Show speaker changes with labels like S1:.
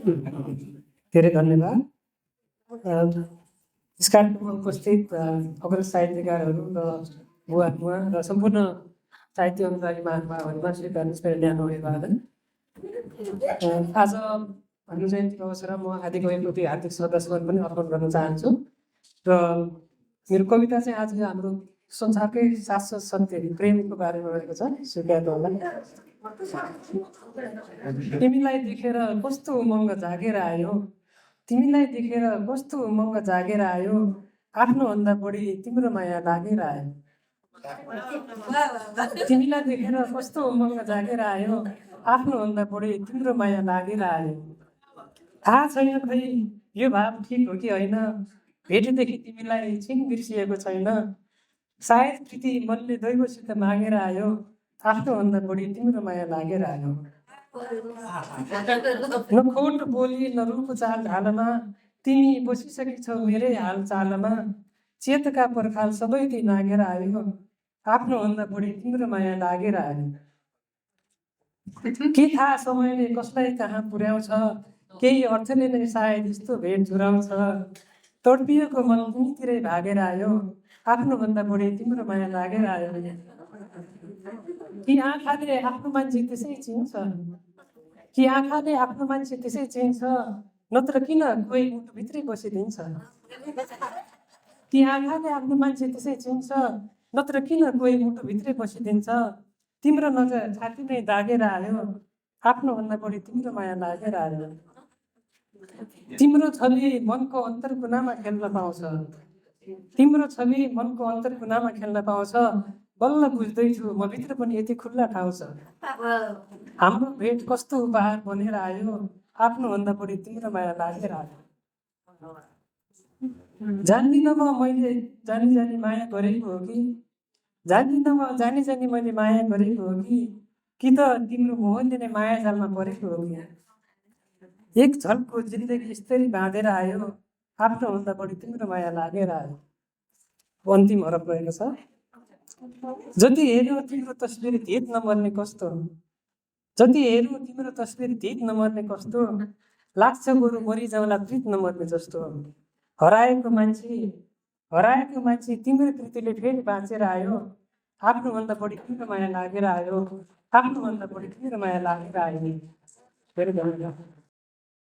S1: धेरै धन्यवाद। यस कार्यक्रममा उपस्थित अग्र साहित्यकारहरू र बुवा र सम्पूर्ण साहित्य अनुरागी महानुभावहरूमा श्री न्यानो अभिवादन। आज भानु जयन्तीको अवसरमा म आदिकविको प्रति हार्दिक श्रद्धासुमन पनि अर्पण गर्न चाहन्छु। र मेरो कविता चाहिँ आज हाम्रो संसारकै शाश्वत सत्य प्रेमको बारेमा रहेको छ। स्वीकार्नु होला। तिमीलाई देखेर कस्तो उमङ्ग जागेर आयो, तिमीलाई देखेर कस्तो उमङ्ग जागेर आयो, आफ्नोभन्दा बढी तिम्रो माया लागेर आयो। तिमीलाई देखेर कस्तो उमङ्ग जागेर आयो, आफ्नोभन्दा बढी तिम्रो माया लागेर आयो। थाहा छैन खै यो भाव ठिक हो कि होइन, भेटेदेखि तिमीलाई छिन बिर्सिएको छैन। सायद प्रीति मनले दैवसित मागेर आयो, आफ्नोभन्दा बढी तिम्रो माया लागेर आयो। न खोट बोली न रूप चाल ढालमा, तिमी बसिसकी छौ मेरै हाल चालमा। चेतका पर्खाल सबै ती नागेर आयो, आफ्नोभन्दा बढी तिम्रो माया लागेर आयो। के थाहा समयले कसलाई कहाँ पुर्याउँछ, केही अर्थले नै सायद यस्तो भेट झुराउँछ। तडपिएको मन तिमीतिरै भागेर आयो, आफ्नोभन्दा बढी तिम्रो माया लागेर आयो। कि आँखाले आफ्नो मान्छे त्यसै चिन्छ, कि आँखाले आफ्नो मान्छे त्यसै चिन्छ, नत्र किन कोही मुटुभित्रै बसिदिन्छ। कि आँखाले आफ्नो मान्छे त्यसै चिन्छ, नत्र किन कोही मुटुभित्रै बसिदिन्छ। तिम्रो नजर छाती नै दागेर आयो, आफ्नोभन्दा बढी तिम्रो माया लागेर आयो। तिम्रो छवि मनको अन्तर कुनामा खेल्न पाउँछ, तिम्रो छवि मनको अन्तर कुनामा खेल्न पाउँछ। बल्ल बुझ्दैछु म भित्र पनि यति खुल्ला ठाउँ छ। हाम्रो भेट कस्तो उपहार बनेर आयो, आफ्नोभन्दा बढी तिम्रो माया लागेर आयो। जान्दिनँ म मैले जानी जानी माया गरेको हो कि, जान्दिनँ म जानी जानी मैले माया गरेको हो कि त तिम्रो मोहनले नै माया जालमा परेको हो कि। एक झल्को जिन्दगी यस्तरी बाँधेर आयो, आफ्नोभन्दा बढी तिम्रो माया लागेर आयो। अन्तिम हरफ रहेको छ। जति हेऱ्यो तिम्रो तस्बिर धित नमर्ने कस्तो, जति हेऱ्यो तिम्रो तस्बिर धित नमर्ने कस्तो। लाग्छ बरु मरिजाउँला प्रीत नमर्ने जस्तो। हराएको मान्छे तिम्रो प्रीतिले फेरि बाँचेर आयो, आफ्नोभन्दा बढी तिम्रो माया लागेर आयो, आफ्नोभन्दा बढी तिम्रो माया लागेर आयो। धेरै धन्यवाद।